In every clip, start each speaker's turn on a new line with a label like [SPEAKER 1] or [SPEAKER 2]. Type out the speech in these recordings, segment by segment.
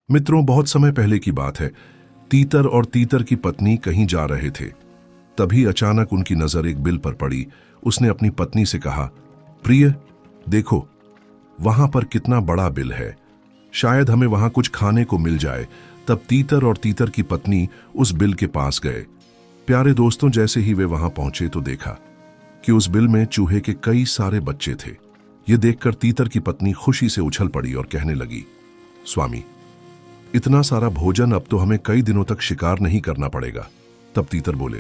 [SPEAKER 1] मित्रों, बहुत समय पहले की बात है। तीतर और तीतर की पत्नी कहीं जा रहे थे। तभी अचानक उनकी नजर एक बिल पर पड़ी। उसने अपनी पत्नी से कहा, प्रिय, देखो वहां पर कितना बड़ा बिल है, शायद हमें वहां कुछ खाने को मिल जाए। तब तीतर और तीतर की पत्नी उस बिल के पास गए। प्यारे दोस्तों, जैसे ही वे वहां पहुंचे तो देखा कि उस बिल में चूहे के कई सारे बच्चे थे। ये देखकर तीतर की पत्नी खुशी से उछल पड़ी और कहने लगी, स्वामी, इतना सारा भोजन, अब तो हमें कई दिनों तक शिकार नहीं करना पड़ेगा। तब तीतर बोले,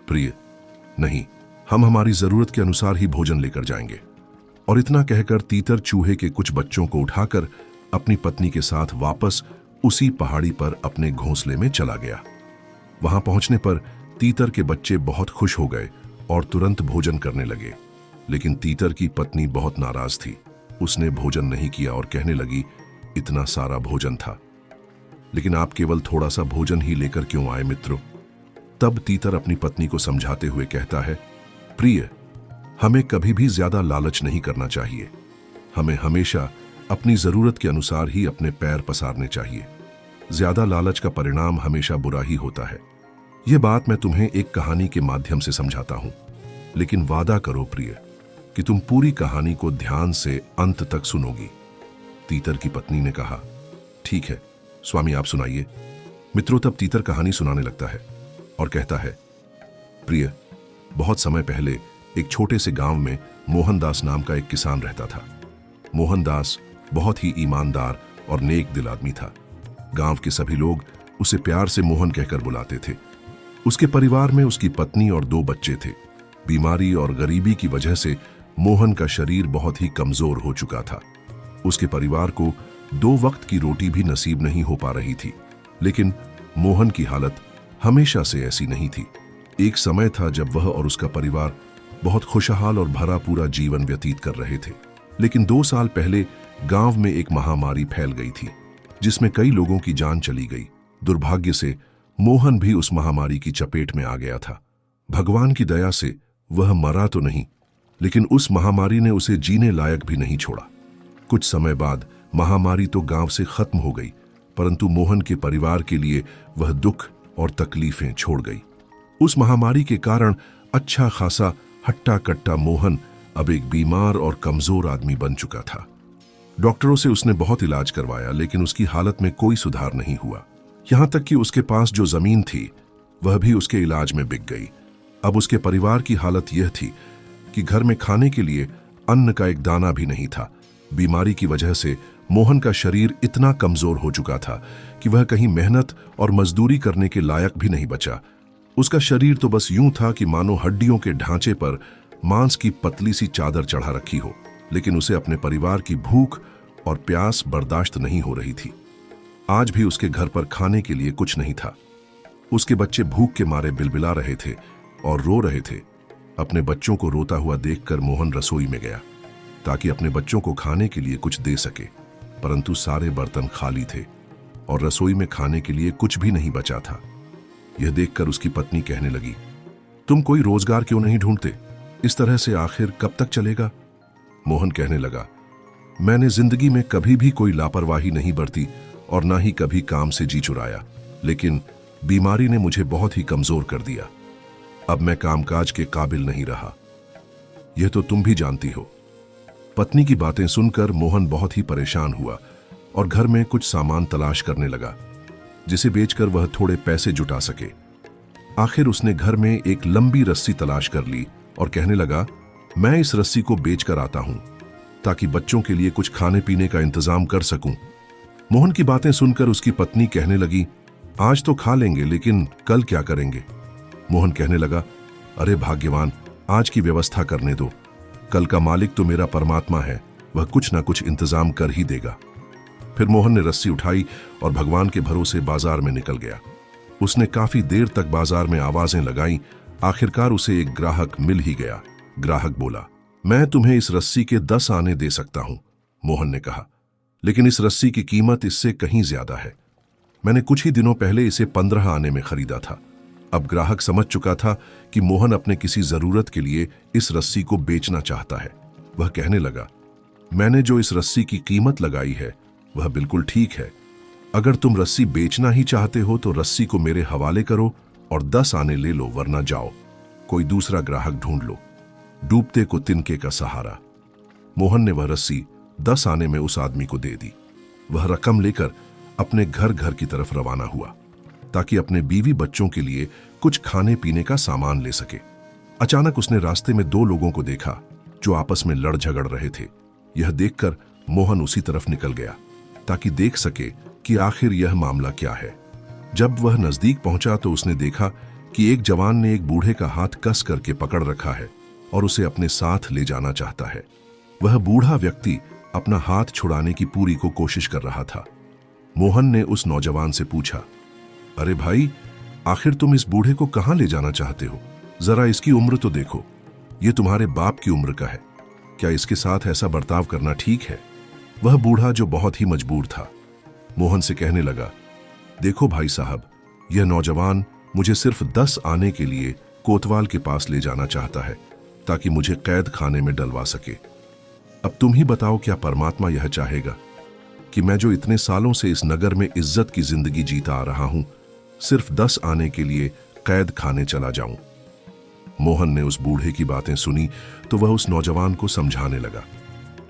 [SPEAKER 1] प्रिय, नहीं, हम हमारी जरूरत के अनुसार ही भोजन लेकर जाएंगे। और इतना कहकर तीतर चूहे के कुछ बच्चों को उठाकर अपनी पत्नी के साथ वापस उसी पहाड़ी पर अपने घोंसले में चला गया। वहां पहुंचने पर तीतर के बच्चे बहुत खुश हो गए और तुरंत भोजन करने लगे। लेकिन तीतर की पत्नी बहुत नाराज थी। उसने भोजन नहीं किया और कहने लगी, इतना सारा भोजन था, लेकिन आप केवल थोड़ा सा भोजन ही लेकर क्यों आए मित्रों? तब तीतर अपनी पत्नी को समझाते हुए कहता है, प्रिय, हमें कभी भी ज्यादा लालच नहीं करना चाहिए। हमें हमेशा अपनी जरूरत के अनुसार ही अपने पैर पसारने चाहिए। ज्यादा लालच का परिणाम हमेशा बुरा ही होता है। यह बात मैं तुम्हें एक कहानी के माध्यम से समझाता हूं, लेकिन वादा करो प्रिय कि तुम पूरी कहानी को ध्यान से अंत तक सुनोगी। तीतर की पत्नी ने कहा, ठीक है स्वामी, आप सुनाइए। मित्रों, तब तीतर कहानी सुनाने लगता है और कहता है, प्रिय, बहुत समय पहले एक छोटे से गांव में मोहनदास नाम का एक किसान रहता था। मोहनदास बहुत ही ईमानदार और नेक दिल आदमी था। गांव के सभी लोग उसे प्यार से मोहन कहकर बुलाते थे। उसके परिवार में उसकी पत्नी और 2 बच्चे थे। बीमारी और गरीबी की वजह से मोहन का शरीर बहुत ही कमजोर हो चुका था। उसके परिवार को 2 वक्त की रोटी भी नसीब नहीं हो पा रही थी। लेकिन मोहन की हालत हमेशा से ऐसी नहीं थी। एक समय था जब वह और उसका परिवार बहुत खुशहाल और भरा पूरा जीवन व्यतीत कर रहे थे। लेकिन 2 साल पहले गांव में एक महामारी फैल गई थी, जिसमें कई लोगों की जान चली गई। दुर्भाग्य से मोहन भी उस महामारी की चपेट में आ गया था। भगवान की दया से वह मरा तो नहीं, लेकिन उस महामारी ने उसे जीने लायक भी नहीं छोड़ा। कुछ समय बाद महामारी तो गांव से खत्म हो गई, परंतु मोहन के परिवार के लिए वह दुख और तकलीफें छोड़ गई। उस महामारी के कारण अच्छा खासा हट्टा कट्टा मोहन अब एक बीमार और कमजोर आदमी बन चुका था। डॉक्टरों से उसने बहुत इलाज करवाया, लेकिन उसकी हालत में कोई सुधार नहीं हुआ। यहां तक कि उसके पास जो जमीन थी वह भी उसके इलाज में बिक गई। अब उसके परिवार की हालत यह थी कि घर में खाने के लिए अन्न का एक दाना भी नहीं था। बीमारी की वजह से मोहन का शरीर इतना कमजोर हो चुका था कि वह कहीं मेहनत और मजदूरी करने के लायक भी नहीं बचा। उसका शरीर तो बस यूं था कि मानो हड्डियों के ढांचे पर मांस की पतली सी चादर चढ़ा रखी हो। लेकिन उसे अपने परिवार की भूख और प्यास बर्दाश्त नहीं हो रही थी। आज भी उसके घर पर खाने के लिए कुछ नहीं था। उसके बच्चे भूख के मारे बिलबिला रहे थे और रो रहे थे। अपने बच्चों को रोता हुआ देखकर मोहन रसोई में गया ताकि अपने बच्चों को खाने के लिए कुछ दे सके, परंतु सारे बर्तन खाली थे और रसोई में खाने के लिए कुछ भी नहीं बचा था। यह देखकर उसकी पत्नी कहने लगी, तुम कोई रोजगार क्यों नहीं ढूंढते? इस तरह से आखिर कब तक चलेगा? मोहन कहने लगा, मैंने जिंदगी में कभी भी कोई लापरवाही नहीं बरती और ना ही कभी काम से जी चुराया, लेकिन बीमारी ने मुझे बहुत ही कमजोर कर दिया। अब मैं कामकाज के काबिल नहीं रहा। यह तो तुम भी जानती हो। पत्नी की बातें सुनकर मोहन बहुत ही परेशान हुआ और घर में कुछ सामान तलाश करने लगा, जिसे बेचकर वह थोड़े पैसे जुटा सके। आखिर उसने घर में एक लंबी रस्सी तलाश कर ली और कहने लगा, मैं इस रस्सी को बेचकर आता हूं ताकि बच्चों के लिए कुछ खाने पीने का इंतजाम कर सकूं। मोहन की बातें सुनकर उसकी पत्नी कहने लगी, आज तो खा लेंगे, लेकिन कल क्या करेंगे? मोहन कहने लगा, अरे भाग्यवान, आज की व्यवस्था करने दो। कल का मालिक तो मेरा परमात्मा है, वह कुछ ना कुछ इंतजाम कर ही देगा। फिर मोहन ने रस्सी उठाई और भगवान के भरोसे बाजार में निकल गया। उसने काफी देर तक बाजार में आवाजें लगाई। आखिरकार उसे एक ग्राहक मिल ही गया। ग्राहक बोला, मैं तुम्हें इस रस्सी के 10 आने दे सकता हूं। मोहन ने कहा, लेकिन इस रस्सी की कीमत इससे कहीं ज्यादा है। मैंने कुछ ही दिनों पहले इसे 15 आने में खरीदा था। अब ग्राहक समझ चुका था कि मोहन अपने किसी जरूरत के लिए इस रस्सी को बेचना चाहता है। वह कहने लगा, मैंने जो इस रस्सी की कीमत लगाई है वह बिल्कुल ठीक है, अगर तुम रस्सी बेचना ही चाहते हो तो रस्सी को मेरे हवाले करो और 10 आने ले लो, वरना जाओ, कोई दूसरा ग्राहक ढूंढ लो। डूबते को तिनके का सहारा। मोहन ने वह रस्सी 10 आने में उस आदमी को दे दी। वह रकम लेकर अपने घर घर की तरफ रवाना हुआ ताकि अपने बीवी बच्चों के लिए कुछ खाने पीने का सामान ले सके। अचानक उसने रास्ते में 2 लोगों को देखा जो आपस में लड़ झगड़ रहे थे। यह देखकर मोहन उसी तरफ निकल गया ताकि देख सके कि आखिर यह मामला क्या है। जब वह नजदीक पहुंचा तो उसने देखा कि एक जवान ने एक बूढ़े का हाथ कस करके पकड़ रखा है और उसे अपने साथ ले जाना चाहता है। वह बूढ़ा व्यक्ति अपना हाथ छुड़ाने की पूरी को कोशिश कर रहा था। मोहन ने उस नौजवान से पूछा, अरे भाई, आखिर तुम इस बूढ़े को कहां ले जाना चाहते हो? जरा इसकी उम्र तो देखो, ये तुम्हारे बाप की उम्र का है। क्या इसके साथ ऐसा बर्ताव करना ठीक है? वह बूढ़ा, जो बहुत ही मजबूर था, मोहन से कहने लगा, देखो भाई साहब, यह नौजवान मुझे सिर्फ 10 आने के लिए कोतवाल के पास ले जाना चाहता है ताकि मुझे कैद खाने में डलवा सके। अब तुम ही बताओ, क्या परमात्मा यह चाहेगा कि मैं जो इतने सालों से इस नगर में इज्जत की जिंदगी जीता आ रहा हूं, सिर्फ 10 आने के लिए कैद खाने चला जाऊं? मोहन ने उस बूढ़े की बातें सुनी तो वह उस नौजवान को समझाने लगा,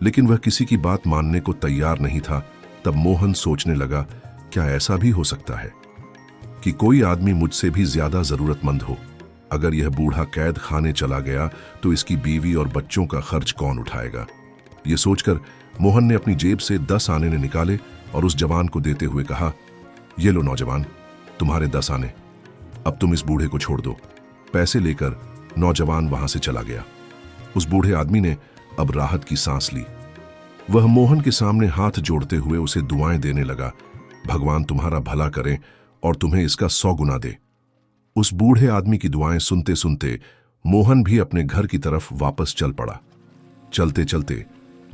[SPEAKER 1] लेकिन वह किसी की बात मानने को तैयार नहीं था। तब मोहन सोचने लगा, क्या ऐसा भी हो सकता है कि कोई आदमी मुझसे भी ज्यादा जरूरतमंद हो? अगर यह बूढ़ा कैद खाने चला गया तो इसकी बीवी और बच्चों का खर्च कौन उठाएगा? यह सोचकर मोहन ने अपनी जेब से 10 आने निकाले और उस जवान को देते हुए कहा, ये लो नौजवान, तुम्हारे 10 आने, अब तुम इस बूढ़े को छोड़ दो। पैसे लेकर नौजवान वहां से चला गया। उस बूढ़े आदमी ने अब राहत की सांस ली। वह मोहन के सामने हाथ जोड़ते हुए उसे दुआएं देने लगा, भगवान तुम्हारा भला करे और तुम्हें इसका 100 गुना दे। उस बूढ़े आदमी की दुआएं सुनते सुनते मोहन भी अपने घर की तरफ वापस चल पड़ा। चलते चलते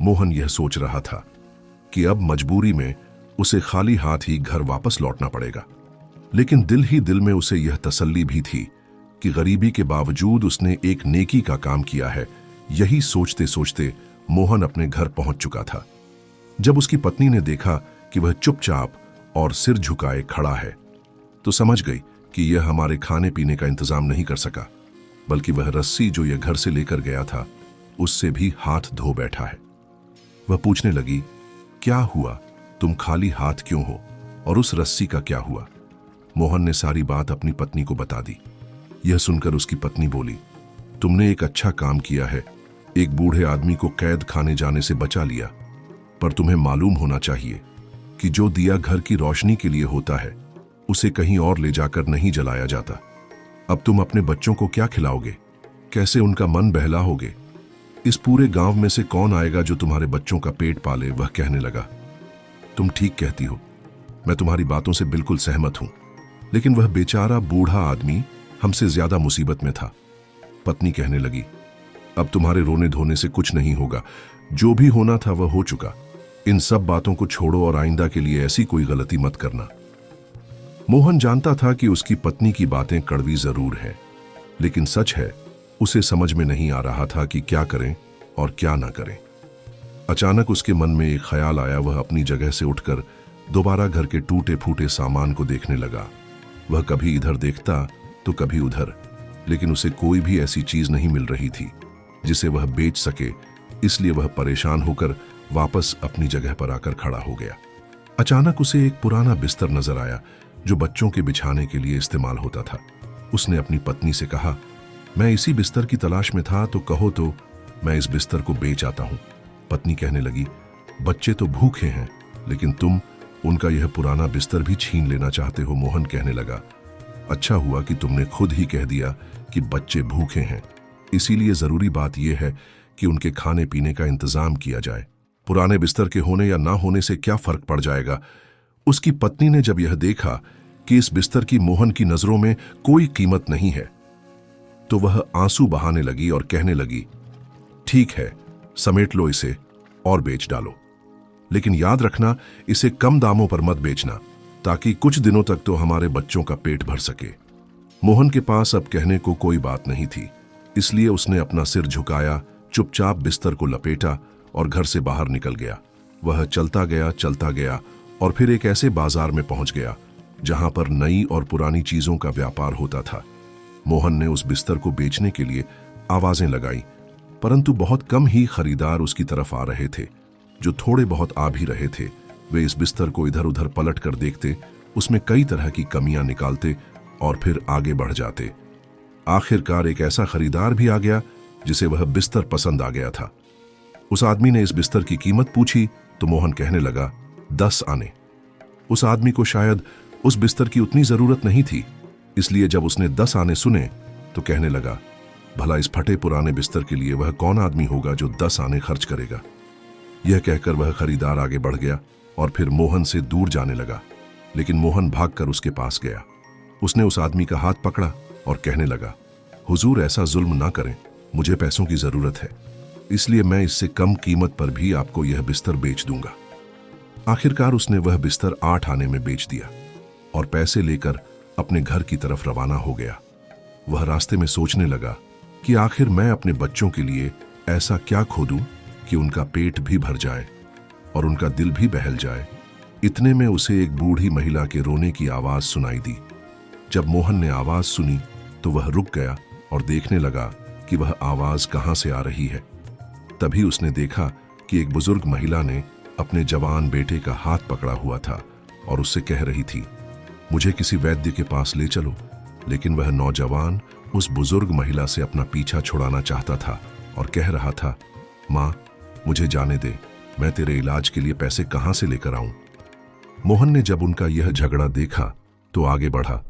[SPEAKER 1] मोहन यह सोच रहा था कि अब मजबूरी में उसे खाली हाथ ही घर वापस लौटना पड़ेगा, लेकिन दिल ही दिल में उसे यह तसल्ली भी थी कि गरीबी के बावजूद उसने एक नेकी का काम किया है। यही सोचते सोचते मोहन अपने घर पहुंच चुका था। जब उसकी पत्नी ने देखा कि वह चुपचाप और सिर झुकाए खड़ा है तो समझ गई कि यह हमारे खाने पीने का इंतजाम नहीं कर सका, बल्कि वह रस्सी जो यह घर से लेकर गया था उससे भी हाथ धो बैठा है। वह पूछने लगी, क्या हुआ, तुम खाली हाथ क्यों हो और उस रस्सी का क्या हुआ? मोहन ने सारी बात अपनी पत्नी को बता दी। यह सुनकर उसकी पत्नी बोली, तुमने एक अच्छा काम किया है, एक बूढ़े आदमी को कैद खाने जाने से बचा लिया, पर तुम्हें मालूम होना चाहिए कि जो दिया घर की रोशनी के लिए होता है उसे कहीं और ले जाकर नहीं जलाया जाता। अब तुम अपने बच्चों को क्या खिलाओगे? कैसे उनका मन बहलाओगे? इस पूरे गांव में से कौन आएगा जो तुम्हारे बच्चों का पेट पाले? वह कहने लगा, तुम ठीक कहती हो, मैं तुम्हारी बातों से बिल्कुल सहमत हूं, लेकिन वह बेचारा बूढ़ा आदमी हमसे ज्यादा मुसीबत में था। पत्नी कहने लगी, अब तुम्हारे रोने धोने से कुछ नहीं होगा, जो भी होना था वह हो चुका। इन सब बातों को छोड़ो और आइंदा के लिए ऐसी कोई गलती मत करना। मोहन जानता था कि उसकी पत्नी की बातें कड़वी जरूर हैं, लेकिन सच है, उसे समझ में नहीं आ रहा था कि क्या करें और क्या ना करें। अचानक उसके मन में एक ख्याल आया। वह अपनी जगह से उठकर दोबारा घर के टूटे फूटे सामान को देखने लगा। वह कभी इधर देखता तो कभी उधर, लेकिन उसे कोई भी ऐसी चीज नहीं मिल रही थी जिसे वह बेच सके। इसलिए वह परेशान होकर वापस अपनी जगह पर आकर खड़ा हो गया। अचानक उसे एक पुराना बिस्तर नजर आया जो बच्चों के बिछाने के लिए इस्तेमाल होता था। उसने अपनी पत्नी से कहा, मैं इसी बिस्तर की तलाश में था, तो कहो तो मैं इस बिस्तर को बेच आता हूं। पत्नी कहने लगी, बच्चे तो भूखे हैं, लेकिन तुम उनका यह पुराना बिस्तर भी छीन लेना चाहते हो। मोहन कहने लगा, अच्छा हुआ कि तुमने खुद ही कह दिया कि बच्चे भूखे हैं, इसीलिए जरूरी बात यह है कि उनके खाने पीने का इंतजाम किया जाए। पुराने बिस्तर के होने या ना होने से क्या फर्क पड़ जाएगा? उसकी पत्नी ने जब यह देखा कि इस बिस्तर की मोहन की नजरों में कोई कीमत नहीं है, तो वह आंसू बहाने लगी और कहने लगी, ठीक है, समेट लो इसे और बेच डालो, लेकिन याद रखना, इसे कम दामों पर मत बेचना, ताकि कुछ दिनों तक तो हमारे बच्चों का पेट भर सके। मोहन के पास अब कहने को कोई बात नहीं थी, इसलिए उसने अपना सिर झुकाया, चुपचाप बिस्तर को लपेटा और घर से बाहर निकल गया। वह चलता गया और फिर एक ऐसे बाजार में पहुंच गया जहां पर नई और पुरानी चीजों का व्यापार होता था। मोहन ने उस बिस्तर को बेचने के लिए आवाजें लगाई, परंतु बहुत कम ही खरीदार उसकी तरफ आ रहे थे। जो थोड़े बहुत आ भी रहे थे, वे इस बिस्तर को इधर उधर पलट कर देखते, उसमें कई तरह की कमियां निकालते और फिर आगे बढ़ जाते। आखिरकार एक ऐसा खरीदार भी आ गया जिसे वह बिस्तर पसंद आ गया था। उस आदमी ने इस बिस्तर की कीमत पूछी तो मोहन कहने लगा 10 आने। उस आदमी को शायद उस बिस्तर की उतनी जरूरत नहीं थी, इसलिए जब उसने 10 आने सुने तो कहने लगा, भला इस फटे पुराने बिस्तर के लिए वह कौन आदमी होगा जो 10 आने खर्च करेगा। यह कहकर वह खरीदार आगे बढ़ गया और फिर मोहन से दूर जाने लगा, लेकिन मोहन भागकर उसके पास गया। उसने उस आदमी का हाथ पकड़ा और कहने लगा, हुजूर ऐसा जुल्म ना करें, मुझे पैसों की जरूरत है, इसलिए मैं इससे कम कीमत पर भी आपको यह बिस्तर बेच दूंगा। आखिरकार उसने वह बिस्तर 8 आने में बेच दिया और पैसे लेकर अपने घर की तरफ रवाना हो गया। वह रास्ते में सोचने लगा कि आखिर मैं अपने बच्चों के लिए ऐसा क्या खो दूं कि उनका पेट भी भर जाए और उनका दिल भी बहल जाए। इतने में उसे एक बूढ़ी महिला के रोने की आवाज सुनाई दी। जब मोहन ने आवाज सुनी तो वह रुक गया और देखने लगा कि वह आवाज कहां से आ रही है। तभी उसने देखा कि एक बुजुर्ग महिला ने अपने जवान बेटे का हाथ पकड़ा हुआ था और उससे कह रही थी, मुझे किसी वैद्य के पास ले चलो। लेकिन वह नौजवान उस बुजुर्ग महिला से अपना पीछा छुड़ाना चाहता था और कह रहा था, माँ मुझे जाने दे, मैं तेरे इलाज के लिए पैसे कहां से लेकर आऊं। मोहन ने जब उनका यह झगड़ा देखा तो आगे बढ़ा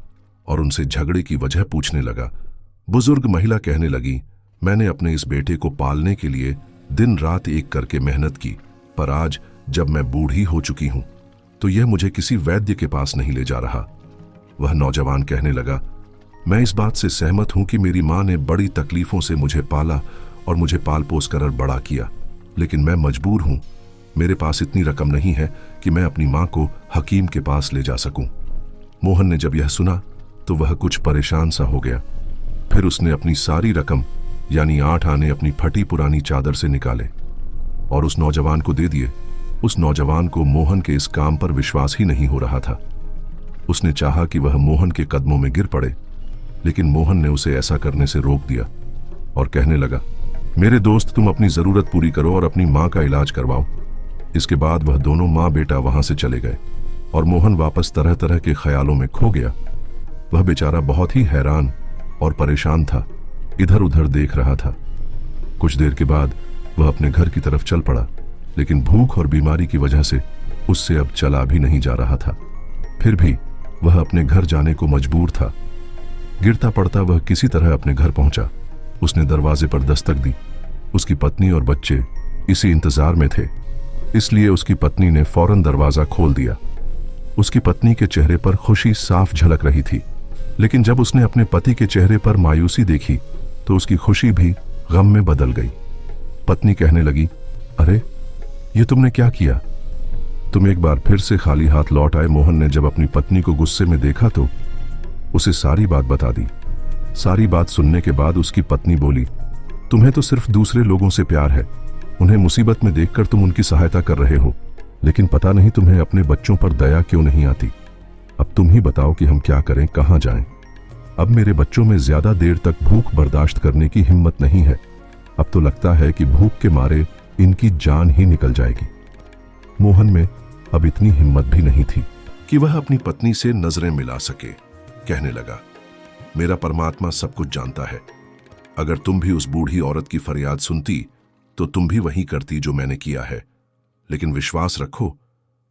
[SPEAKER 1] और उनसे झगड़े की वजह पूछने लगा। बुजुर्ग महिला कहने लगी, मैंने अपने इस बेटे को पालने के लिए दिन रात एक करके मेहनत की, पर आज जब मैं बूढ़ी हो चुकी हूं तो यह मुझे किसी वैद्य के पास नहीं ले जा रहा। वह नौजवान कहने लगा, मैं इस बात से सहमत हूं कि मेरी मां ने बड़ी तकलीफों से मुझे पाला और मुझे पाल पोस कर बड़ा किया, लेकिन मैं मजबूर हूं। मेरे पास इतनी रकम नहीं है कि मैं अपनी मां को हकीम के पास ले जा सकूं। मोहन ने जब यह सुना तो वह कुछ परेशान सा हो गया। फिर उसने अपनी सारी रकम यानी 8 आने अपनी फटी पुरानी चादर से निकाले और उस नौजवान को दे दिए। उस नौजवान को मोहन के इस काम पर विश्वास ही नहीं हो रहा था। उसने चाहा कि वह मोहन के कदमों में गिर पड़े, लेकिन मोहन ने उसे ऐसा करने से रोक दिया और कहने लगा, मेरे दोस्त तुम अपनी जरूरत पूरी करो और अपनी मां का इलाज करवाओ। इसके बाद वह दोनों मां बेटा वहां से चले गए और मोहन वापस तरह तरह के ख्यालों में खो गया। वह बेचारा बहुत ही हैरान और परेशान था, इधर उधर देख रहा था। कुछ देर के बाद वह अपने घर की तरफ चल पड़ा, लेकिन भूख और बीमारी की वजह से उससे अब चला भी नहीं जा रहा था। फिर भी वह अपने घर जाने को मजबूर था। गिरता पड़ता वह किसी तरह अपने घर पहुंचा। उसने दरवाजे पर दस्तक दी। उसकी पत्नी और बच्चे इसी इंतजार में थे, इसलिए उसकी पत्नी ने फौरन दरवाजा खोल दिया। उसकी पत्नी के चेहरे पर खुशी साफ झलक रही थी, लेकिन जब उसने अपने पति के चेहरे पर मायूसी देखी तो उसकी खुशी भी गम में बदल गई। पत्नी कहने लगी, अरे ये तुमने क्या किया? तुम एक बार फिर से खाली हाथ लौट आए। मोहन ने जब अपनी पत्नी को गुस्से में देखा तो उसे सारी बात बता दी। सारी बात सुनने के बाद उसकी पत्नी बोली, तुम्हें तो सिर्फ दूसरे लोगों से प्यार है। उन्हें मुसीबत में देखकर तुम उनकी सहायता कर रहे हो, लेकिन पता नहीं तुम्हें अपने बच्चों पर दया क्यों नहीं आती। अब तुम ही बताओ कि हम क्या करें, कहां जाएं? अब मेरे बच्चों में ज्यादा देर तक भूख बर्दाश्त करने की हिम्मत नहीं है। अब तो लगता है कि भूख के मारे इनकी जान ही निकल जाएगी। मोहन में अब इतनी हिम्मत भी नहीं थी कि वह अपनी पत्नी से नजरें मिला सके। कहने लगा, मेरा परमात्मा सब कुछ जानता है। अगर तुम भी उस बूढ़ी औरत की फरियाद सुनती तो तुम भी वही करती जो मैंने किया है। लेकिन विश्वास रखो,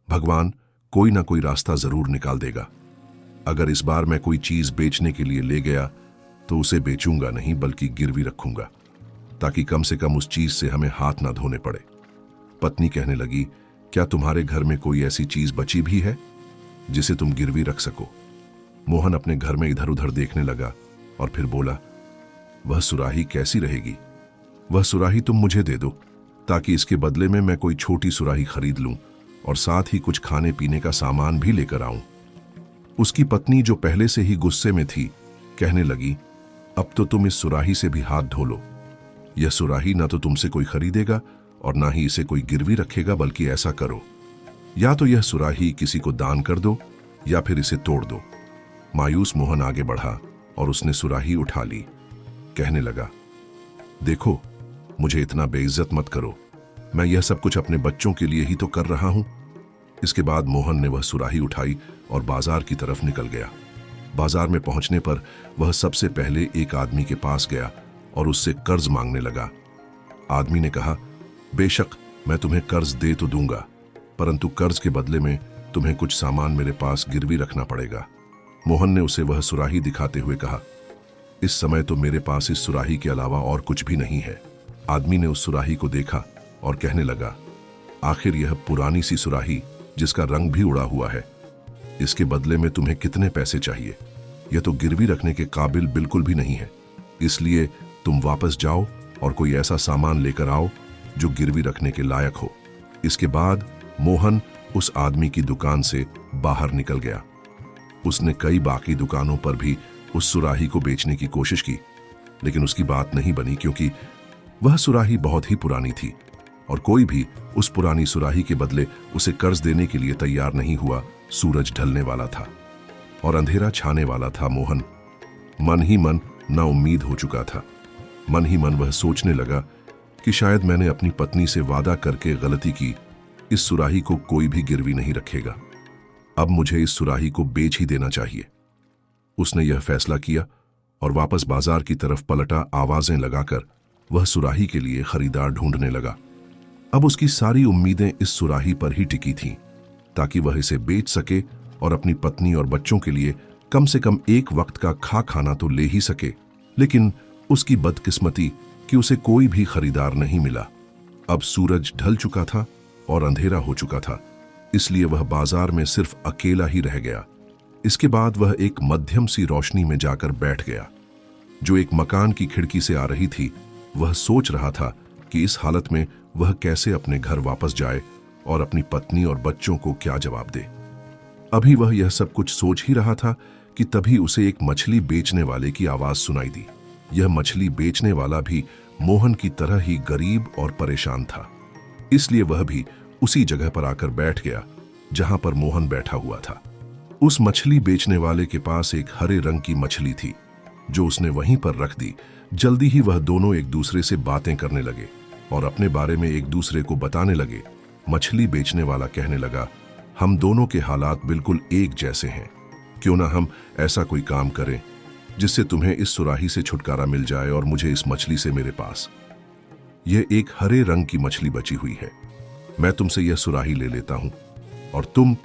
[SPEAKER 1] भगवान कोई ना कोई रास्ता जरूर निकाल देगा। अगर इस बार मैं कोई चीज बेचने के लिए ले गया तो उसे बेचूंगा नहीं बल्कि गिरवी रखूंगा, ताकि कम से कम उस चीज से हमें हाथ ना धोने पड़े। पत्नी कहने लगी, क्या तुम्हारे घर में कोई ऐसी चीज बची भी है जिसे तुम गिरवी रख सको? मोहन अपने घर में इधर उधर देखने लगा और फिर बोला, वह सुराही कैसी रहेगी? वह सुराही तुम मुझे दे दो, ताकि इसके बदले में मैं कोई छोटी सुराही खरीद लूं और साथ ही कुछ खाने पीने का सामान भी लेकर आऊं। उसकी पत्नी, जो पहले से ही गुस्से में थी, कहने लगी, अब तो तुम इस सुराही से भी हाथ धो लो। यह सुराही ना तो तुमसे कोई खरीदेगा और ना ही इसे कोई गिरवी रखेगा, बल्कि ऐसा करो, या तो यह सुराही किसी को दान कर दो या फिर इसे तोड़ दो। मायूस मोहन आगे बढ़ा और उसने सुराही उठा ली। कहने लगा, देखो, मुझे इतना बेइज्जत मत करो, मैं यह सब कुछ अपने बच्चों के लिए ही तो कर रहा हूं। इसके बाद मोहन ने वह सुराही उठाई और बाजार की तरफ निकल गया। बाजार में पहुंचने पर वह सबसे पहले एक आदमी के पास गया और उससे कर्ज मांगने लगा। आदमी ने कहा, बेशक मैं तुम्हें कर्ज दे तो दूंगा, परंतु कर्ज के बदले में तुम्हें कुछ सामान मेरे पास गिरवी रखना पड़ेगा। मोहन ने उसे वह सुराही दिखाते हुए कहा, इस समय तो मेरे पास इस सुराही के अलावा और कुछ भी नहीं है। आदमी ने उस सुराही को देखा और कहने लगा, आखिर यह पुरानी सी सुराही जिसका रंग भी उड़ा हुआ है, इसके बदले में तुम्हें कितने पैसे चाहिए? यह तो गिरवी रखने के काबिल बिल्कुल भी नहीं है, इसलिए तुम वापस जाओ और कोई ऐसा सामान लेकर आओ जो गिरवी रखने के लायक हो। इसके बाद मोहन उस आदमी की दुकान से बाहर निकल गया। उसने कई बाकी दुकानों पर भी उस सुराही को बेचने की कोशिश की, लेकिन उसकी बात नहीं बनी, क्योंकि वह सुराही बहुत ही पुरानी थी और कोई भी उस पुरानी सुराही के बदले उसे कर्ज देने के लिए तैयार नहीं हुआ। सूरज ढलने वाला था और अंधेरा छाने वाला था। मोहन मन ही मन ना उम्मीद हो चुका था। मन ही मन वह सोचने लगा कि शायद मैंने अपनी पत्नी से वादा करके गलती की, इस सुराही को कोई भी गिरवी नहीं रखेगा, अब मुझे इस सुराही को बेच ही देना चाहिए। उसने यह फैसला किया और वापस बाजार की तरफ पलटा। आवाजें लगाकर वह सुराही के लिए खरीदार ढूंढने लगा। अब उसकी सारी उम्मीदें इस सुराही पर ही टिकी थीं, ताकि वह इसे बेच सके और अपनी पत्नी और बच्चों के लिए कम से कम एक वक्त का खाना तो ले ही सके। लेकिन उसकी बदकिस्मती कि उसे कोई भी खरीदार नहीं मिला। अब सूरज ढल चुका था और अंधेरा हो चुका था, इसलिए वह बाजार में सिर्फ अकेला ही रह गया। इसके बाद वह एक मध्यम सी रोशनी में जाकर बैठ गया, जो एक मकान की खिड़की से आ रही थी। वह सोच रहा था कि इस हालत में वह कैसे अपने घर वापस जाए और अपनी पत्नी और बच्चों को क्या जवाब दे। अभी वह यह सब कुछ सोच ही रहा था कि तभी उसे एक मछली बेचने वाले की आवाज सुनाई दी। यह मछली बेचने वाला भी मोहन की तरह ही गरीब और परेशान था, इसलिए वह भी उसी जगह पर आकर बैठ गया जहां पर मोहन बैठा हुआ था। उस मछली बेचने वाले के पास एक हरे रंग की मछली थी, जो उसने वहीं पर रख दी। जल्दी ही वह दोनों एक दूसरे से बातें करने लगे और अपने बारे में एक दूसरे को बताने लगे। मछली बेचने वाला कहने लगा, हम दोनों के हालात बिल्कुल एक जैसे हैं, क्यों ना हम ऐसा कोई काम करें जिससे तुम्हें इस सुराही से छुटकारा मिल जाए और मुझे इस मछली से मेरे पास। यह एक हरे रंग की मछली बची हुई है, मैं तुमसे यह सुराही ले लेता हूं और तुम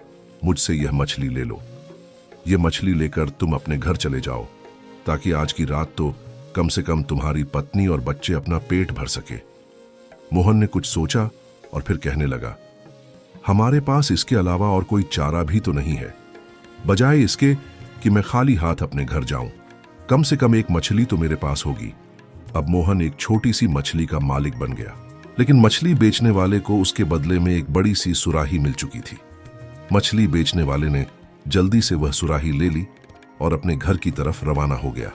[SPEAKER 1] मुझसे यह मछली ले लो। यह मछली लेकर तुम अपने घर चले जाओ, ताकि आज की रात तो कम से कम तुम्हारी पत्नी और बच्चे अपना पेट भर सके। मोहन ने कुछ सोचा और फिर कहने लगा, हमारे पास इसके अलावा और कोई चारा भी तो नहीं है। बजाय इसके कि मैं खाली हाथ अपने घर जाऊं, कम से कम एक मछली तो मेरे पास होगी। अब मोहन एक छोटी सी मछली का मालिक बन गया, लेकिन मछली बेचने वाले को उसके बदले में एक बड़ी सी सुराही मिल चुकी थी। मछली बेचने वाले ने जल्दी से वह सुराही ले ली और अपने घर की तरफ रवाना हो गया।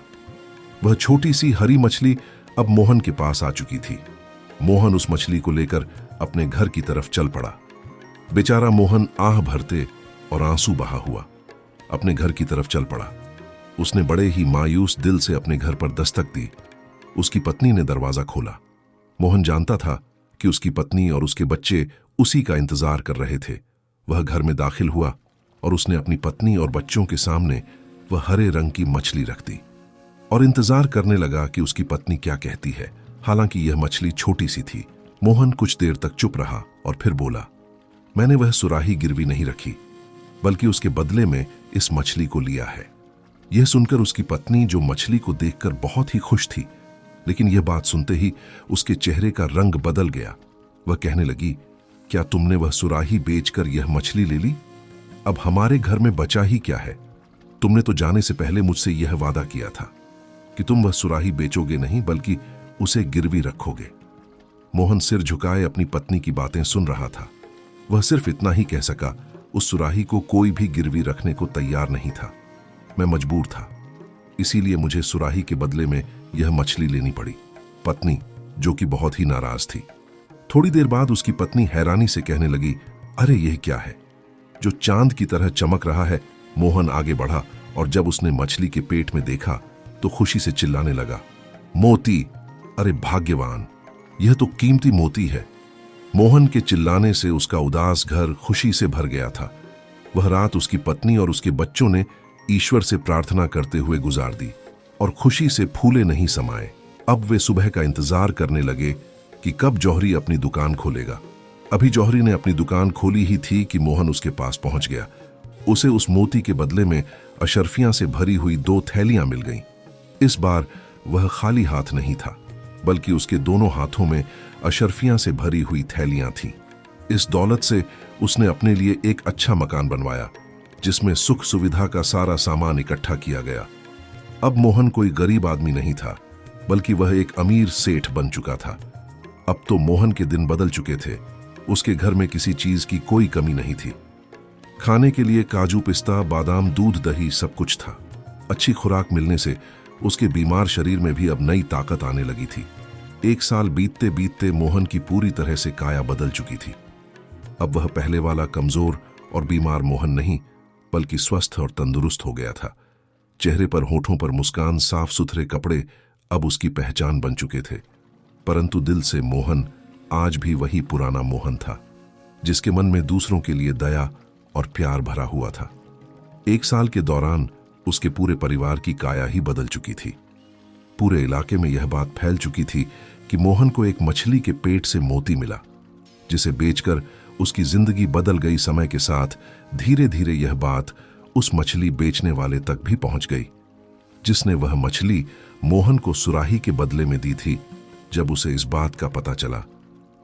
[SPEAKER 1] वह छोटी सी हरी मछली अब मोहन के पास आ चुकी थी। मोहन उस मछली को लेकर अपने घर की तरफ चल पड़ा। बेचारा मोहन आह भरते और आंसू बहा हुआ अपने घर की तरफ चल पड़ा। उसने बड़े ही मायूस दिल से अपने घर पर दस्तक दी। उसकी पत्नी ने दरवाजा खोला। मोहन जानता था कि उसकी पत्नी और उसके बच्चे उसी का इंतजार कर रहे थे। वह घर में दाखिल हुआ और उसने अपनी पत्नी और बच्चों के सामने वह हरे रंग की मछली रख दी और इंतजार करने लगा कि उसकी पत्नी क्या कहती है। हालांकि यह मछली छोटी सी थी। मोहन कुछ देर तक चुप रहा और फिर बोला, मैंने वह सुराही गिरवी नहीं रखी, बल्कि उसके बदले में इस मछली को लिया है। यह सुनकर उसकी पत्नी, जो मछली को देखकर बहुत ही खुश थी, लेकिन यह बात सुनते ही उसके चेहरे का रंग बदल गया। वह कहने लगी, क्या तुमने वह सुराही बेचकर यह मछली ले ली? अब हमारे घर में बचा ही क्या है? तुमने तो जाने से पहले मुझसे यह वादा किया था कि तुम वह सुराही बेचोगे नहीं, बल्कि उसे गिरवी रखोगे। मोहन सिर झुकाए अपनी पत्नी की बातें सुन रहा था। वह सिर्फ इतना ही कह सका, उस सुराही को कोई भी गिरवी रखने को तैयार नहीं था। मैं मजबूर था, इसीलिए मुझे सुराही के बदले में यह मछली लेनी पड़ी। पत्नी, जो कि बहुत ही नाराज थी। थोड़ी देर बाद उसकी पत्नी हैरानी से कहने लगी, अरे यह क्या है? जो चांद की तरह चमक रहा है। मोहन आगे बढ़ा और जब उसने मछली के पेट में देखा तो खुशी से चिल्लाने लगा, मोती! अरे भाग्यवान, यह तो कीमती मोती है। मोहन के चिल्लाने से उसका उदास घर खुशी से भर गया था। वह रात उसकी पत्नी और उसके बच्चों ने ईश्वर से प्रार्थना करते हुए गुजार दी और खुशी से फूले नहीं समाए। अब वे सुबह का इंतजार करने लगे कि कब जौहरी अपनी दुकान खोलेगा। अभी जौहरी ने अपनी दुकान खोली ही थी कि मोहन उसके पास पहुंच गया। उसे उस मोती के बदले में अशर्फियां से भरी हुई 2 थैलियां मिल गईं। इस बार वह खाली हाथ नहीं था, बल्कि उसके दोनों हाथों में अशर्फियां से भरी हुई थैलियां थीं। इस दौलत से उसने अपने लिए एक अच्छा मकान बनवाया, जिसमें सुख सुविधा का सारा सामान इकट्ठा किया गया। अब मोहन कोई गरीब आदमी नहीं था, बल्कि वह एक अमीर सेठ बन चुका था। अब तो मोहन के दिन बदल चुके थे। उसके घर में किसी चीज की कोई कमी नहीं थी। खाने के लिए काजू, पिस्ता, बादाम, दूध, दही सब कुछ था। अच्छी खुराक मिलने से उसके बीमार शरीर में भी अब नई ताकत आने लगी थी। 1 साल बीतते बीतते मोहन की पूरी तरह से काया बदल चुकी थी। अब वह पहले वाला कमजोर और बीमार मोहन नहीं, बल्कि स्वस्थ और तंदुरुस्त हो गया था। चेहरे पर, होठों पर मुस्कान, साफ सुथरे कपड़े अब उसकी पहचान बन चुके थे। परंतु दिल से मोहन आज भी वही पुराना मोहन था, जिसके मन में दूसरों के लिए दया और प्यार भरा हुआ था। 1 साल के दौरान उसके पूरे परिवार की काया ही बदल चुकी थी। पूरे इलाके में यह बात फैल चुकी थी कि मोहन को एक मछली के पेट से मोती मिला, जिसे बेचकर उसकी जिंदगी बदल गई। समय के साथ धीरे धीरे यह बात उस मछली बेचने वाले तक भी पहुंच गई, जिसने वह मछली मोहन को सुराही के बदले में दी थी। जब उसे इस बात का पता चला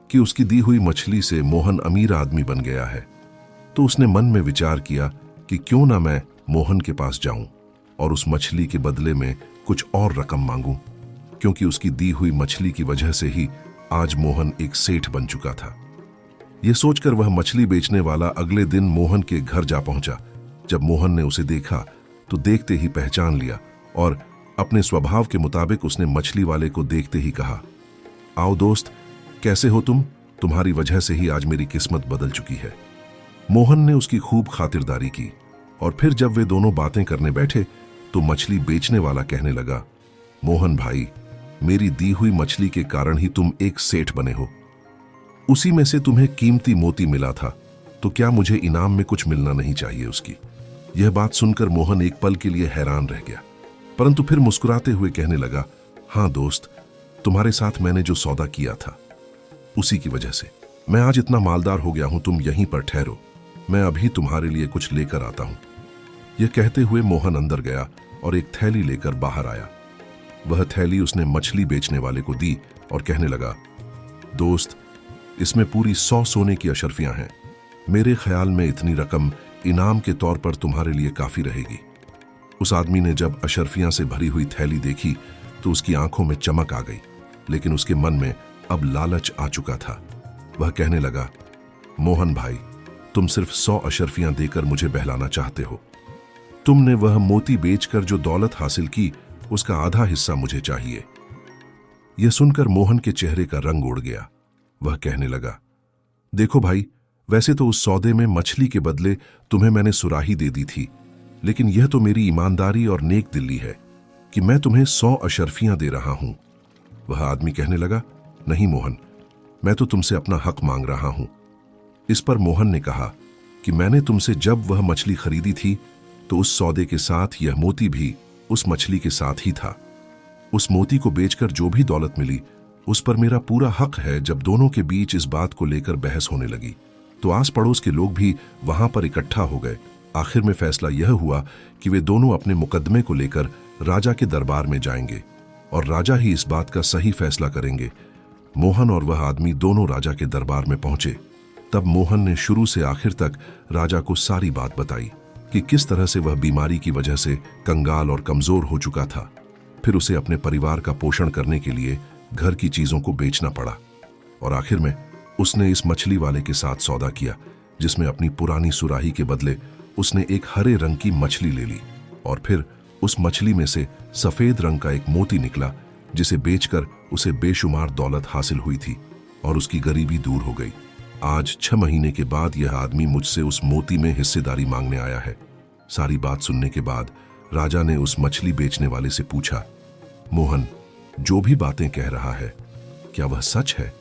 [SPEAKER 1] कि उसकी दी हुई मछली से मोहन अमीर आदमी बन गया है, तो उसने मन में विचार किया कि क्यों ना मैं मोहन के पास जाऊं और उस मछली के बदले में कुछ और रकम मांगूं, क्योंकि उसकी दी हुई मछली की वजह से ही आज मोहन एक सेठ बन चुका था। यह सोचकर वह मछली बेचने वाला अगले दिन मोहन के घर जा पहुंचा। जब मोहन ने उसे देखा तो देखते ही पहचान लिया और अपने स्वभाव के मुताबिक उसने मछली वाले को देखते ही कहा, आओ दोस्त, कैसे हो तुम? तुम्हारी वजह से ही आज मेरी किस्मत बदल चुकी है। मोहन ने उसकी खूब खातिरदारी की और फिर जब वे दोनों बातें करने बैठे तो मछली बेचने वाला कहने लगा, मोहन भाई, मेरी दी हुई मछली के कारण ही तुम एक सेठ बने हो। उसी में से तुम्हें कीमती मोती मिला था, तो क्या मुझे इनाम में कुछ मिलना नहीं चाहिए उसकी? यह बात सुनकर मोहन एक पल के लिए हैरान रह गया, परंतु फिर मुस्कुराते हुए कहने लगा, हाँ दोस्त, तुम्हारे साथ मैंने जो सौदा किया था उसी की वजह से मैं आज इतना मालदार हो गया हूं। तुम यहीं पर ठहरो, मैं अभी तुम्हारे लिए कुछ लेकर आता हूं। यह कहते हुए मोहन अंदर गया और एक थैली लेकर बाहर आया। वह थैली उसने मछली बेचने वाले को दी और कहने लगा, दोस्त, इसमें पूरी 100 सोने की अशर्फियां हैं। मेरे ख्याल में इतनी रकम इनाम के तौर पर तुम्हारे लिए काफी रहेगी। उस आदमी ने जब अशर्फियां से भरी हुई थैली देखी तो उसकी आंखों में चमक आ गई, लेकिन उसके मन में अब लालच आ चुका था। वह कहने लगा, मोहन भाई, तुम सिर्फ 100 अशर्फियां देकर मुझे बहलाना चाहते हो। तुमने वह मोती बेचकर जो दौलत हासिल की, उसका आधा हिस्सा मुझे चाहिए। यह सुनकर मोहन के चेहरे का रंग उड़ गया। वह कहने लगा, देखो भाई, वैसे तो उस सौदे में मछली के बदले तुम्हें मैंने सुराही दे दी थी, लेकिन यह तो मेरी ईमानदारी और नेक दिली है कि मैं तुम्हें 100 अशर्फियां दे रहा हूं। वह आदमी कहने लगा, नहीं मोहन, मैं तो तुमसे अपना हक मांग रहा हूं। इस पर मोहन ने कहा कि मैंने तुमसे जब वह मछली खरीदी थी तो उस सौदे के साथ यह मोती भी उस मछली के साथ ही था। उस मोती को बेचकर जो भी दौलत मिली उस पर मेरा पूरा हक है। जब दोनों के बीच इस बात को लेकर बहस होने लगी तो आस पड़ोस के लोग भी वहां पर इकट्ठा हो गए। आखिर में फैसला यह हुआ कि वे दोनों अपने मुकदमे को लेकर राजा के दरबार में जाएंगे और राजा ही इस बात का सही फैसला करेंगे। मोहन और वह आदमी दोनों राजा के दरबार में पहुंचे। तब मोहन ने शुरू से आखिर तक राजा को सारी बात बताई कि किस तरह से वह बीमारी की वजह से कंगाल और कमजोर हो चुका था। फिर उसे अपने परिवार का पोषण करने के लिए घर की चीजों को बेचना पड़ा और आखिर में उसने इस मछली वाले के साथ सौदा किया, जिसमें अपनी पुरानी सुराही के बदले उसने एक हरे रंग की मछली ले ली और फिर उस मछली में से सफेद रंग का एक मोती निकला, जिसे बेचकर उसे बेशुमार दौलत हासिल हुई थी और उसकी गरीबी दूर हो गई। आज 6 महीने के बाद यह आदमी मुझसे उस मोती में हिस्सेदारी मांगने आया है। सारी बात सुनने के बाद राजा ने उस मछली बेचने वाले से पूछा, मोहन, जो भी बातें कह रहा है क्या वह सच है?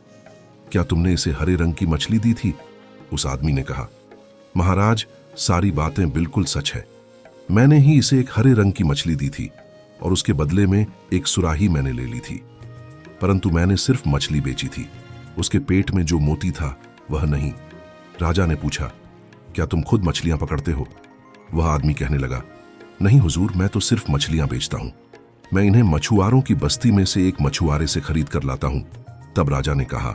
[SPEAKER 1] क्या तुमने इसे हरे रंग की मछली दी थी? उस आदमी ने कहा, महाराज, सारी बातें बिल्कुल सच है। मैंने ही इसे एक हरे रंग की मछली दी थी और उसके बदले में एक सुराही मैंने ले ली थी, परंतु मैंने सिर्फ मछली बेची थी, उसके पेट में जो मोती था वह नहीं। राजा ने पूछा, क्या तुम खुद मछलियां पकड़ते हो? वह आदमी कहने लगा, नहीं हुजूर, मैं तो सिर्फ मछलियां बेचता हूं। मैं इन्हें मछुआरों की बस्ती में से एक मछुआरे से खरीद कर लाता हूं। तब राजा ने कहा,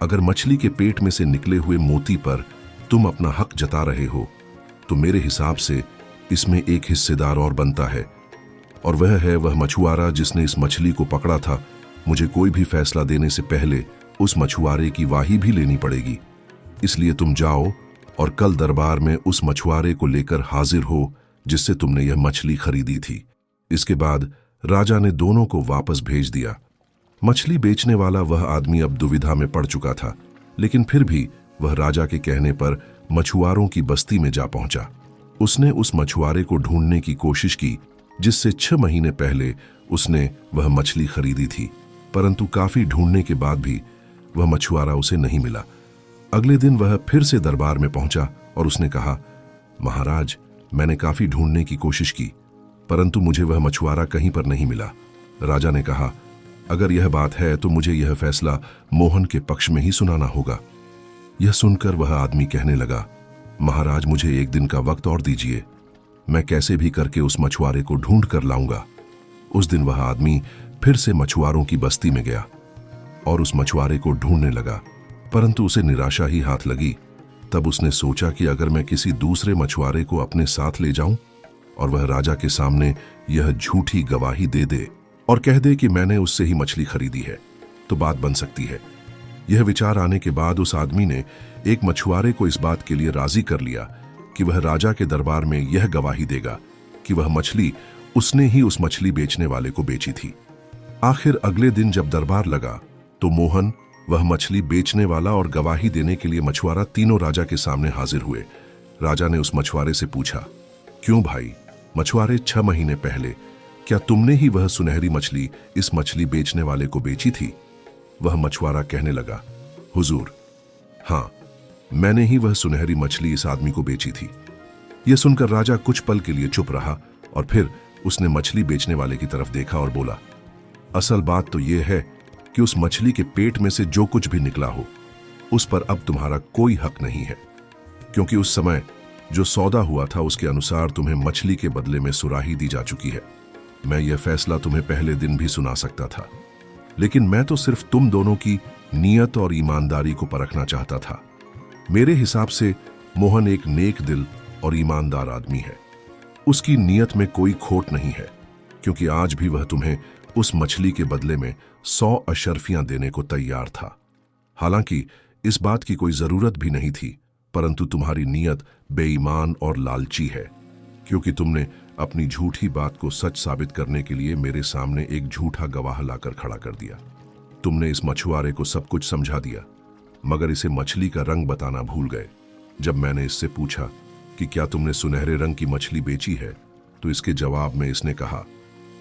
[SPEAKER 1] अगर मछली के पेट में से निकले हुए मोती पर तुम अपना हक जता रहे हो तो मेरे हिसाब से इसमें एक हिस्सेदार और बनता है, और वह है वह मछुआरा जिसने इस मछली को पकड़ा था। मुझे कोई भी फैसला देने से पहले उस मछुआरे की वाही भी लेनी पड़ेगी। इसलिए तुम जाओ और कल दरबार में उस मछुआरे को लेकर हाजिर हो जिससे तुमने यह मछली खरीदी थी। इसके बाद राजा ने दोनों को वापस भेज दिया। मछली बेचने वाला वह आदमी अब दुविधा में पड़ चुका था, लेकिन फिर भी वह राजा के कहने पर मछुआरों की बस्ती में जा पहुंचा। उसने उस मछुआरे को ढूंढने की कोशिश की जिससे 6 महीने पहले उसने वह मछली खरीदी थी, परंतु काफी ढूंढने के बाद भी वह मछुआरा उसे नहीं मिला। अगले दिन वह फिर से दरबार में पहुंचा और उसने कहा, महाराज, मैंने काफी ढूंढने की कोशिश की, परंतु मुझे वह मछुआरा कहीं पर नहीं मिला। राजा ने कहा, अगर यह बात है तो मुझे यह फैसला मोहन के पक्ष में ही सुनाना होगा। यह सुनकर वह आदमी कहने लगा, महाराज, मुझे एक दिन का वक्त और दीजिए, मैं कैसे भी करके उस मछुआरे को ढूंढ कर लाऊंगा। उस दिन वह आदमी फिर से मछुआरों की बस्ती में गया और उस मछुआरे को ढूंढने लगा, परंतु उसे निराशा ही हाथ लगी। तब उसने सोचा कि अगर मैं किसी दूसरे मछुआरे को अपने साथ ले जाऊं और वह राजा के सामने यह झूठी गवाही दे दे और कह दे कि मैंने उससे ही मछली खरीदी है, तो बात बन सकती है। यह विचार आने के बाद उस आदमी ने एक मछुआरे को इस बात के लिए राजी कर लिया कि वह राजा के दरबार में यह गवाही देगा कि वह मछली उसने ही उस मछली बेचने वाले को बेची थी। आखिर अगले दिन जब दरबार लगा तो मोहन, वह मछली बेचने वाला और गवाही देने के लिए मछुआरा तीनों राजा के सामने हाजिर हुए। राजा ने उस मछुआरे से पूछा, क्यों भाई मछुआरे, 6 महीने पहले क्या तुमने ही वह सुनहरी मछली इस मछली बेचने वाले को बेची थी? वह मछुआरा कहने लगा, हुजूर, हाँ, मैंने ही वह सुनहरी मछली इस आदमी को बेची थी। यह सुनकर राजा कुछ पल के लिए चुप रहा और फिर उसने मछली बेचने वाले की तरफ देखा और बोला, असल बात तो यह है कि उस मछली के पेट में से जो कुछ भी निकला हो उस पर अब तुम्हारा कोई हक नहीं है, क्योंकि उस समय जो सौदा हुआ था उसके अनुसार तुम्हें मछली के बदले में सुराही दी जा चुकी है। मैं यह फैसला तुम्हें पहले दिन भी सुना सकता था, लेकिन मैं तो सिर्फ तुम दोनों की नीयत और ईमानदारी को परखना चाहता था। मेरे हिसाब से मोहन एक नेक दिल और ईमानदार आदमी है। उसकी नीयत में कोई खोट नहीं है, क्योंकि आज भी वह तुम्हें उस मछली के बदले में 100 अशर्फियां देने को तैयार था। हालांकि इस बात की कोई जरूरत भी नहीं थी, परंतु तुम्हारी नीयत बेईमान और लालची है, क्योंकि तुमने अपनी झूठी बात को सच साबित करने के लिए मेरे सामने एक झूठा गवाह लाकर खड़ा कर दिया। तुमने इस मछुआरे को सब कुछ समझा दिया, मगर इसे मछली का रंग बताना भूल गए। जब मैंने इससे पूछा कि क्या तुमने सुनहरे रंग की मछली बेची है, तो इसके जवाब में इसने कहा,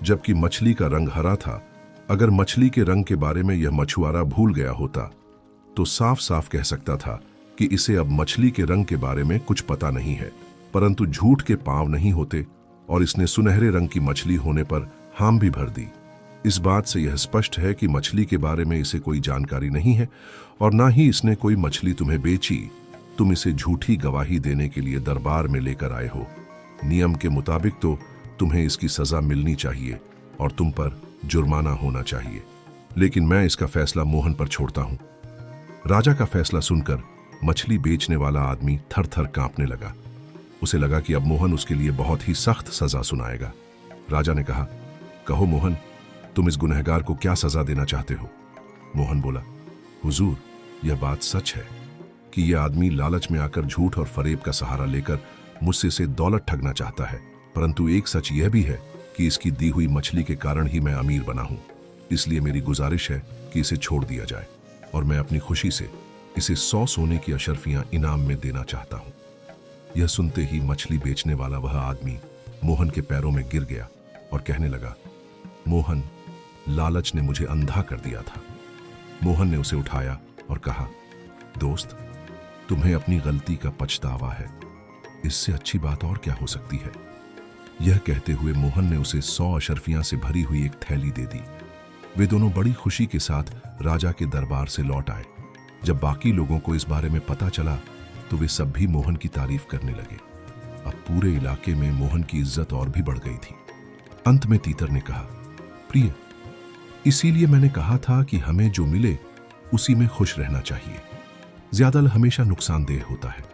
[SPEAKER 1] जबकि मछली का रंग हरा था। अगर मछली के रंग के बारे में यह मछुआरा भूल गया होता तो साफ साफ कह सकता था कि इसे अब मछली के रंग के बारे में कुछ पता नहीं है, परंतु झूठ के पांव नहीं होते और इसने सुनहरे रंग की मछली होने पर हाम भी भर दी। इस बात से यह स्पष्ट है कि मछली के बारे में इसे कोई जानकारी नहीं है और ना ही इसने कोई मछली तुम्हें बेची। तुम इसे झूठी गवाही देने के लिए दरबार में लेकर आए हो। नियम के मुताबिक तो तुम्हें इसकी सजा मिलनी चाहिए और तुम पर जुर्माना होना चाहिए, लेकिन मैं इसका फैसला मोहन पर छोड़ता हूं। राजा का फैसला सुनकर मछली बेचने वाला आदमी थर थर कांपने लगा। उसे लगा कि अब मोहन उसके लिए बहुत ही सख्त सजा सुनाएगा। राजा ने कहा, कहो मोहन, तुम इस गुनहगार को क्या सजा देना चाहते हो? मोहन बोला, हुजूर, यह बात सच है कि यह आदमी लालच में आकर झूठ और फरेब का सहारा लेकर मुझसे से दौलत ठगना चाहता है, परंतु एक सच यह भी है कि इसकी दी हुई मछली के कारण ही मैं अमीर बना हूं। इसलिए मेरी गुजारिश है कि इसे छोड़ दिया जाए और मैं अपनी खुशी से इसे 100 सोने की अशर्फियां इनाम में देना चाहता हूं। यह सुनते ही मछली बेचने वाला वह आदमी मोहन के पैरों में गिर गया और कहने लगा, मोहन, लालच ने मुझे अंधा कर दिया था। मोहन ने उसे उठाया और कहा, दोस्त, तुम्हें अपनी गलती का पछतावा है। इससे अच्छी बात और क्या हो सकती है। यह कहते हुए मोहन ने उसे 100 अशर्फियां से भरी हुई एक थैली दे दी। वे दोनों बड़ी खुशी के साथ राजा के दरबार से लौट आए। जब बाकी लोगों को इस बारे में पता चला तो वे सब भी मोहन की तारीफ करने लगे। अब पूरे इलाके में मोहन की इज्जत और भी बढ़ गई थी। अंत में तीतर ने कहा, प्रिय, इसीलिए मैंने कहा था कि हमें जो मिले उसी में खुश रहना चाहिए। ज्यादा हमेशा नुकसानदेह होता है।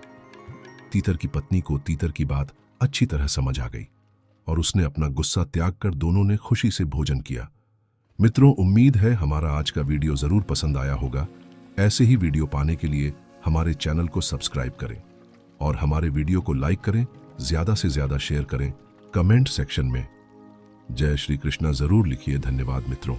[SPEAKER 1] तीतर की पत्नी को तीतर की बात अच्छी तरह समझ आ गई और उसने अपना गुस्सा त्याग कर दोनों ने खुशी से भोजन किया। मित्रों, उम्मीद है हमारा आज का वीडियो जरूर पसंद आया होगा। ऐसे ही वीडियो पाने के लिए हमारे चैनल को सब्सक्राइब करें और हमारे वीडियो को लाइक करें, ज्यादा से ज्यादा शेयर करें। कमेंट सेक्शन में जय श्री कृष्णा जरूर लिखिए। धन्यवाद मित्रों।